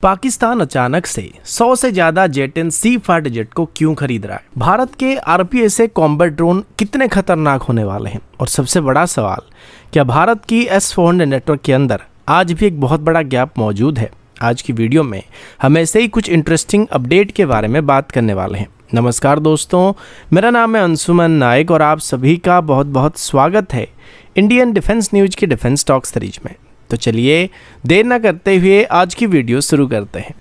पाकिस्तान अचानक से 100 से ज्यादा जेट-10C फाइटर जेट को क्यों खरीद रहा है? भारत के आरपीएसए कॉम्बैट ड्रोन कितने खतरनाक होने वाले हैं? और सबसे बड़ा सवाल, क्या भारत की S-400 नेटवर्क के अंदर आज भी एक बहुत बड़ा गैप मौजूद है? आज की वीडियो में हम ऐसे ही कुछ इंटरेस्टिंग अपडेट के बारे में बात करने वाले हैं। नमस्कार दोस्तों, मेरा नाम है अंशुमन नायक और आप सभी का बहुत बहुत स्वागत है इंडियन डिफेंस न्यूज की डिफेंस टॉक सीरीज में। तो चलिए देर न करते हुए आज की वीडियो शुरू करते हैं।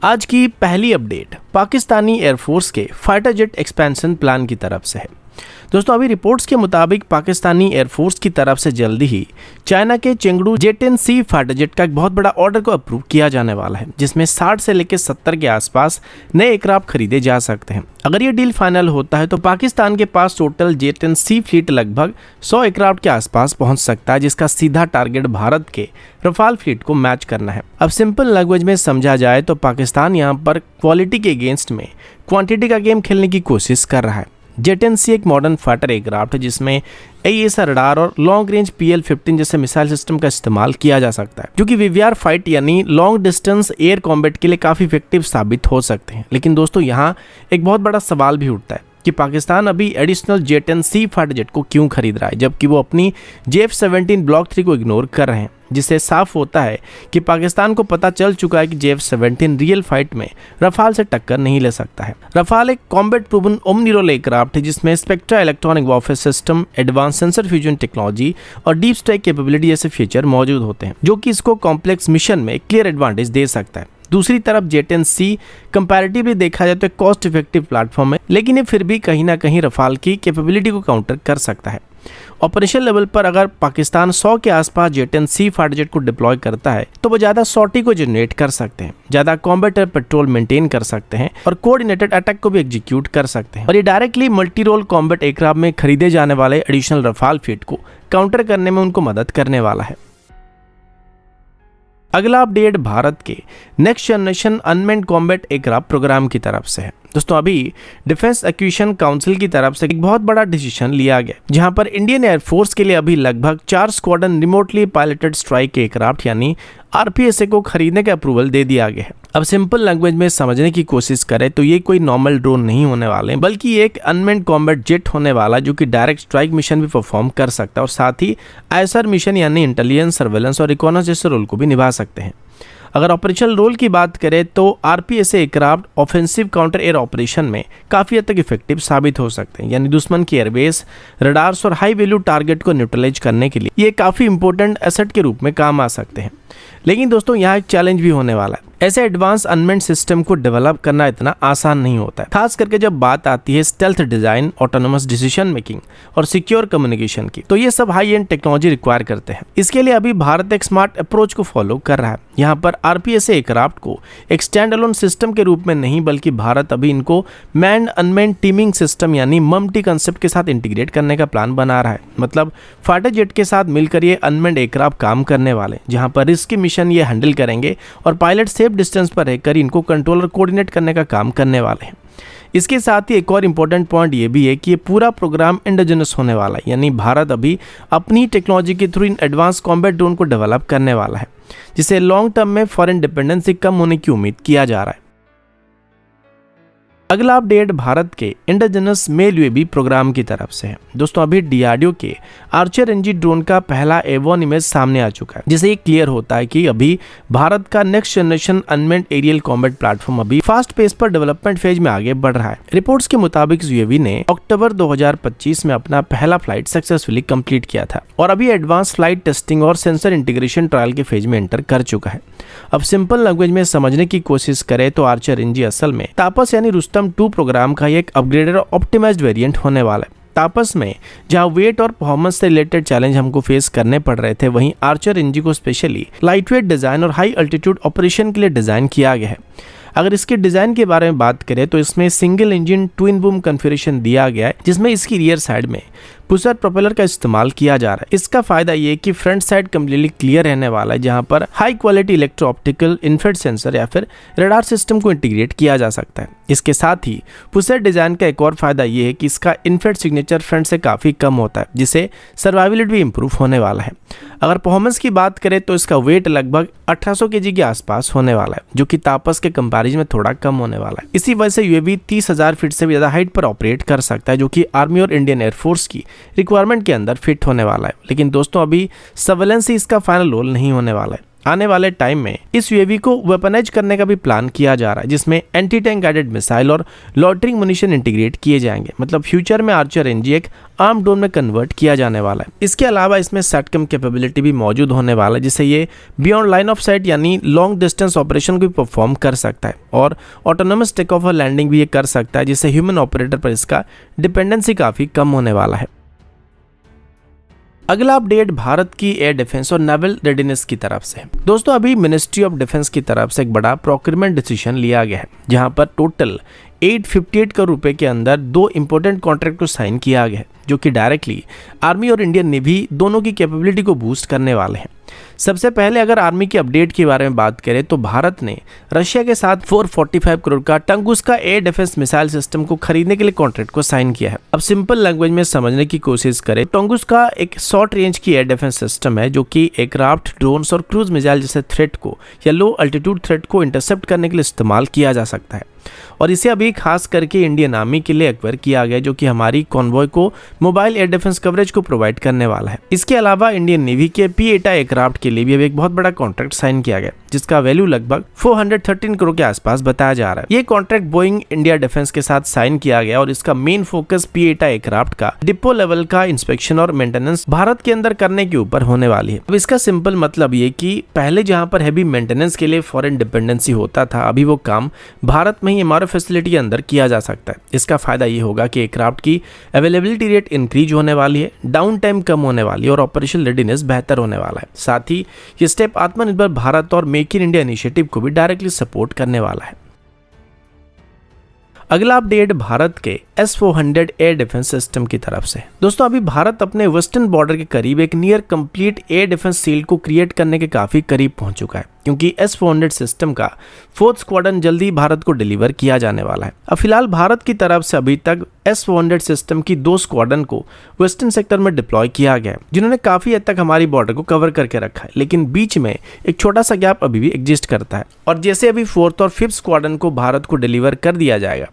आज की पहली अपडेट पाकिस्तानी एयरफोर्स के फाइटर जेट एक्सपेंशन प्लान की तरफ से है। दोस्तों, अभी रिपोर्ट्स के मुताबिक पाकिस्तानी एयरफोर्स की तरफ से जल्दी ही चाइना के चेंगडू जेट-10C फाइटर जेट का एक बहुत बड़ा ऑर्डर को अप्रूव किया जाने वाला है, जिसमें 60 से लेकर 70 के आसपास नए एयरक्राफ्ट खरीदे जा सकते हैं। अगर ये डील फाइनल होता है तो पाकिस्तान के पास टोटल जेट-10C फ्लीट लगभग 100 एयरक्राफ्ट के आसपास पहुंच सकता है, जिसका सीधा टारगेट भारत के रफाल फ्लीट को मैच करना है। अब सिंपल लैंग्वेज में समझा जाए तो पाकिस्तान यहाँ पर क्वालिटी के अगेंस्ट में क्वांटिटी का गेम खेलने की कोशिश कर रहा है। जेट-10C एक मॉडर्न फाइटर एयरक्राफ्ट है जिसमें AESA रडार और लॉन्ग रेंज PL-15 जैसे मिसाइल सिस्टम का इस्तेमाल किया जा सकता है, जो कि VVR फाइट यानी लॉन्ग डिस्टेंस एयर कॉम्बैट के लिए काफ़ी इफेक्टिव साबित हो सकते हैं। लेकिन दोस्तों, यहाँ एक बहुत बड़ा सवाल भी उठता है कि पाकिस्तान अभी एडिशनल जेट-10C फाइटर जेट को क्यों खरीद रहा है, जबकि वो अपनी JF-17 ब्लॉक 3 को इग्नोर कर रहे हैं, जिससे साफ होता है कि पाकिस्तान को पता चल चुका है कि JF-17 रियल फाइट में रफाल से टक्कर नहीं ले सकता है। रफाल एक combat proven omni role aircraft है जिसमें Spectra electronic warfare system, advance sensor fusion technology और डीप स्ट्राइक कैपेबिलिटी जैसे फीचर मौजूद होते हैं, जो कि इसको कॉम्प्लेक्स मिशन में क्लियर एडवांटेज दे सकता है। दूसरी तरफ जेट-10C कंपैरेटिवली देखा जाए तो एक कॉस्ट इफेक्टिव प्लेटफॉर्म है, लेकिन ये फिर भी कहीं ना कहीं रफाल की कैपेबिलिटी को काउंटर कर सकता है। ऑपरेशन लेवल पर अगर पाकिस्तान 100 के आसपास जेट-10C फाइटर जेट को डिप्लॉय करता है तो वो ज़्यादा सॉर्टी को जनरेट कर सकते हैं, ज़्यादा कॉम्बैट पेट्रोल मेंटेन कर सकते हैं और कोऑर्डिनेटेड अटैक को भी एग्जीक्यूट कर सकते हैं। और ये directly multi role combat aircraft में खरीदे जाने वाले एडिशनल रफाल फ्लीट को काउंटर करने में उनको मदद करने वाला है। अगला अपडेट भारत के next generation unmanned combat aircraft programme की तरफ से है। दोस्तों, अभी डिफेंस एक्विजिशन काउंसिल की तरफ से एक बहुत बड़ा डिसीजन लिया गया, जहां पर इंडियन एयरफोर्स के लिए अभी लगभग 4 squadron remotely piloted strike aircraft यानी आरपीएसए को खरीदने का अप्रूवल दे दिया गया है। अब सिंपल लैंग्वेज में समझने की कोशिश करें तो ये कोई नॉर्मल ड्रोन नहीं होने वाले, बल्कि एक अनमैन्ड कॉम्बैट जेट होने वाला जो कि डायरेक्ट स्ट्राइक मिशन भी परफॉर्म कर सकता है और साथ ही ISR मिशन यानी इंटेलिजेंस, सर्वेलेंस और रिकॉनेसेंस जैसे रोल को भी निभा सकते हैं। अगर ऑपरेशनल रोल की बात करें तो RPSA aircraft offensive counter air operation में काफ़ी हद तक इफेक्टिव साबित हो सकते हैं, यानी दुश्मन की एयरबेस, रडार्स और हाई वैल्यू टारगेट को न्यूट्रलाइज करने के लिए ये काफ़ी इंपॉर्टेंट एसेट के रूप में काम आ सकते हैं। लेकिन दोस्तों, यहाँ एक चैलेंज भी होने वाला है। ऐसे एडवांस अनमैन्ड सिस्टम को डेवलप करना इतना आसान नहीं होता है, खास करके जब बात आती है stealth design, autonomous decision making और सिक्योर कम्युनिकेशन की, तो ये सब हाई एंड टेक्नोलॉजी रिक्वायर करते हैं। इसके लिए अभी भारत एक स्मार्ट अप्रोच को फॉलो कर रहा है। यहाँ पर आरपीएसए एयरक्राफ्ट को एक स्टैंड अलोन सिस्टम के रूप में नहीं, बल्कि भारत अभी इनको मैन्ड अनमैन्ड टीमिंग सिस्टम यानी MUMT कंसेप्ट के साथ इंटीग्रेट करने का प्लान बना रहा है। मतलब फाइटर जेट के साथ मिलकर ये अनमैन्ड एयरक्राफ्ट काम करने वाले, जहाँ पर रिस्की मिशन ये हैंडल करेंगे और पायलट सेफ डिस्टेंस पर रहकर इनको कंट्रोल और कोऑर्डिनेट करने का काम करने वाले हैं। इसके साथ ही एक और इम्पोर्टेंट पॉइंट ये भी है कि ये पूरा प्रोग्राम इंडिजिनस होने वाला है, यानी भारत अभी अपनी टेक्नोलॉजी के through in advance combat drone को डेवलप करने वाला है, जिससे लॉन्ग टर्म में फॉरेन डिपेंडेंसी कम होने की उम्मीद किया जा रहा है। अगला अपडेट भारत के इंडिजिनस मेल UAV प्रोग्राम की तरफ से है। दोस्तों, अभी DRDO के आर्चर NG ड्रोन का पहला एवॉन इमेज सामने आ चुका है, जिससे ये क्लियर होता है कि अभी भारत का next generation unmanned aerial combat platform अभी फास्ट पेस पर डेवलपमेंट फेज में आगे बढ़ रहा है। रिपोर्ट्स के मुताबिक UAV ने अक्टूबर 2025 में अपना पहला फ्लाइट सक्सेसफुली कंप्लीट किया था और अभी एडवांस फ्लाइट टेस्टिंग और सेंसर इंटीग्रेशन ट्रायल के फेज में एंटर कर चुका है। अब सिंपल लैंग्वेज में समझने की कोशिश करें तो आर्चर NG असल में तापस यानी रुस्तम 2 प्रोग्राम का एक अपग्रेडेड और ऑप्टिमाइज्ड वेरिएंट होने वाला है। तापस में जहां वेट और परफॉर्मेंस से रिलेटेड चैलेंज हमको फेस करने पड़ रहे थे, वहीं आर्चर NG को स्पेशली लाइटवेट डिजाइन और हाई अल्टीट्यूड ऑपरेशन के लिए डिजाइन किया गया है। अगर इसके डिजाइन के बारे में बात करें तो इसमें single engine twin boom configuration दिया गया है, जिसमें इसकी रियर साइड में पुसर प्रोपेलर का इस्तेमाल किया जा रहा है। इसका फायदा ये है कि फ्रंट साइड कम्प्लीटली क्लियर रहने वाला है, जहां पर high quality electro optical infrared sensor या फिर रडार सिस्टम को इंटीग्रेट किया जा सकता है। इसके साथ ही पुसर डिजाइन का एक और फायदा ये है कि इसका इंफ्रारेड सिग्नेचर फ्रंट से काफी कम होता है, जिससे सर्वाइवबिलिटी भी इंप्रूव होने वाला है। अगर परफॉर्मेंस की बात करें तो इसका वेट लगभग 1800 kg के आसपास होने वाला है, जो कि तापस के कंपैरिजन में थोड़ा कम होने वाला है। इसी वजह से यूएवी 30,000 फीट से भी ज्यादा हाइट पर ऑपरेट कर सकता है, जो कि आर्मी और इंडियन एयरफोर्स की रिक्वायरमेंट के अंदर फिट होने वाला है। लेकिन दोस्तों अभी सर्वेलेंस ही इसका फाइनल रोल नहीं होने वाला है। आने वाले टाइम में इस यूएवी को वेपनाइज करने का भी प्लान किया जा रहा है, जिसमें एंटी टैंक गाइडेड मिसाइल और लॉटरिंग मुनिशन इंटीग्रेट किए जाएंगे। मतलब फ्यूचर में आर्चर एनजी एक आर्म ड्रोन में कन्वर्ट किया जाने वाला है। इसके अलावा इसमें सैटकम कैपेबिलिटी भी मौजूद होने वाला है, जिससे ये बियॉन्ड लाइन ऑफ साइट यानी लॉन्ग डिस्टेंस ऑपरेशन को भी परफॉर्म कर सकता है और ऑटोनोमस टेक ऑफ और लैंडिंग भी ये कर सकता है, जिससे ह्यूमन ऑपरेटर पर इसका डिपेंडेंसी काफी कम होने वाला है। अगला अपडेट भारत की एयर डिफेंस और नेवल रेडीनेस की तरफ से है। दोस्तों अभी मिनिस्ट्री ऑफ डिफेंस की तरफ से एक बड़ा प्रोक्योरमेंट डिसीजन लिया गया है, जहां पर टोटल 858 करोड़ रुपए के अंदर 2 इंपॉर्टेंट कॉन्ट्रैक्ट को साइन किया गया है, जो कि डायरेक्टली आर्मी और इंडियन नेवी दोनों की कैपेबिलिटी को बूस्ट करने वाले हैं। सबसे पहले अगर आर्मी की अपडेट के बारे में बात करें तो भारत ने रशिया के साथ 445 करोड़ का टंगुस्का एयर डिफेंस मिसाइल सिस्टम को खरीदने के लिए कॉन्ट्रैक्ट को साइन किया है। अब सिंपल लैंग्वेज में समझने की कोशिश करें, टंगुस्का एक शॉर्ट रेंज की एयर डिफेंस सिस्टम है, जो कि एयरक्राफ्ट, ड्रोन्स और क्रूज मिसाइल जैसे थ्रेट को या लो अल्टीट्यूड थ्रेट को इंटरसेप्ट करने के लिए इस्तेमाल किया जा सकता है। और इसे अभी खास करके इंडियन आर्मी के लिए एक्वायर किया गया, जो कि हमारी कॉन्वॉय को मोबाइल एयर डिफेंस कवरेज को प्रोवाइड करने वाला है। इसके अलावा इंडियन नेवी के P-8 एयरक्राफ्ट के लिए भी अभी एक बहुत बड़ा कॉन्ट्रैक्ट साइन किया गया, जिसका वैल्यू लगभग 413 करोड़ के आसपास बताया जा रहा है। ये कॉन्ट्रैक्ट बोइंग इंडिया डिफेंस के साथ साइन किया गया और इसका मेन फोकस P-8 एयरक्राफ्ट का डिपो लेवल का इंस्पेक्शन और मेंटेनेंस भारत के अंदर करने के ऊपर होने वाली है। अब इसका सिंपल मतलब ये कि पहले जहां पर हैवी मेंटेनेंस के लिए फॉरेन डिपेंडेंसी होता था, अभी वो काम भारत में ही एमआरओ फैसिलिटी के अंदर किया जा सकता है। इसका फायदा ये होगा कि एयरक्राफ्ट की अवेलेबिलिटी रेट इंक्रीज होने वाली है, डाउन टाइम कम होने वाली है और ऑपरेशनल रेडीनेस बेहतर होने वाला है। साथ ही ये स्टेप आत्मनिर्भर भारत और मेक इन इंडिया इनिशिएटिव को भी डायरेक्टली सपोर्ट करने वाला है। अगला अपडेट भारत के S-400 एयर डिफेंस सिस्टम की तरफ से। दोस्तों अभी भारत अपने वेस्टर्न बॉर्डर के करीब एक near complete air defence shield को क्रिएट करने के काफी करीब पहुंच चुका है, क्योंकि S-400 सिस्टम का 4th स्क्वाड्रन जल्दी भारत को डिलीवर किया जाने वाला है। अब फिलहाल भारत की तरफ से अभी तक S-400 सिस्टम की 2 स्क्वाड्रन को वेस्टर्न सेक्टर में डिप्लॉय किया गया है, जिन्होंने काफी हद तक हमारी बॉर्डर को कवर करके रखा है, लेकिन बीच में एक छोटा सा गैप अभी भी एग्जिस्ट करता है। और जैसे अभी 4th और 5th स्क्वाड्रन को भारत को डिलीवर कर दिया जाएगा,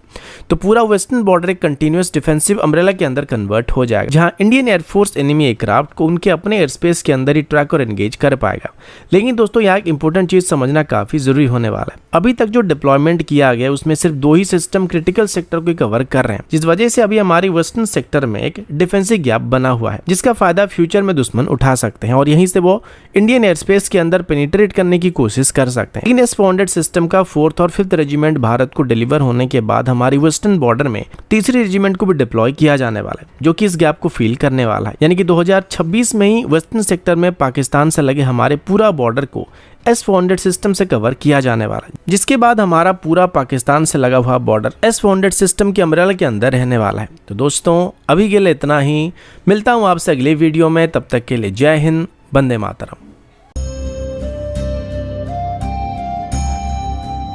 तो पूरा वेस्टर्न बॉर्डर एक कंटिन्यूअस डिफेंसिव अम्ब्रेला के अंदर कन्वर्ट हो जाएगा, जहां इंडियन एयरफोर्स एनिमी एयरक्राफ्ट को उनके अपने एयर स्पेस के अंदर ही ट्रैक और एंगेज कर पाएगा। लेकिन दोस्तों यहाँ एक इंपॉर्टेंट चीज समझना काफी जरूरी होने वाला है। अभी तक जो डिप्लॉयमेंट किया गया उसमें सिर्फ 2 ही सिस्टम क्रिटिकल सेक्टर को कवर कर रहे हैं, जिस वजह से अभी हमारी वेस्टर्न सेक्टर में एक डिफेंसिव गैप बना हुआ है, जिसका फायदा फ्यूचर में दुश्मन उठा सकते हैं और यहीं से वो इंडियन एयर स्पेस के अंदर पेनिट्रेट करने की कोशिश कर सकते हैं। लेकिन S-400 सिस्टम का 4th और 5th रेजिमेंट भारत को डिलीवर होने के बाद हमारी वेस्टर्न बॉर्डर में 3री रेजिमेंट को भी डिप्लॉय किया जाने वाला है, जो कि इस गैप को फील करने वाला है। यानी कि 2026 में ही वेस्टर्न सेक्टर में पाकिस्तान से लगे हमारे पूरा बॉर्डर को S-400 सिस्टम से कवर किया जाने वाला है, जिसके बाद हमारा पूरा पाकिस्तान से लगा हुआ बॉर्डर S-400 सिस्टम के अम्ब्रेला के अंदर रहने वाला है। तो दोस्तों अभी के लिए इतना ही, मिलता हूं आपसे अगले वीडियो में, तब तक के लिए जय हिंद, वंदे मातरम।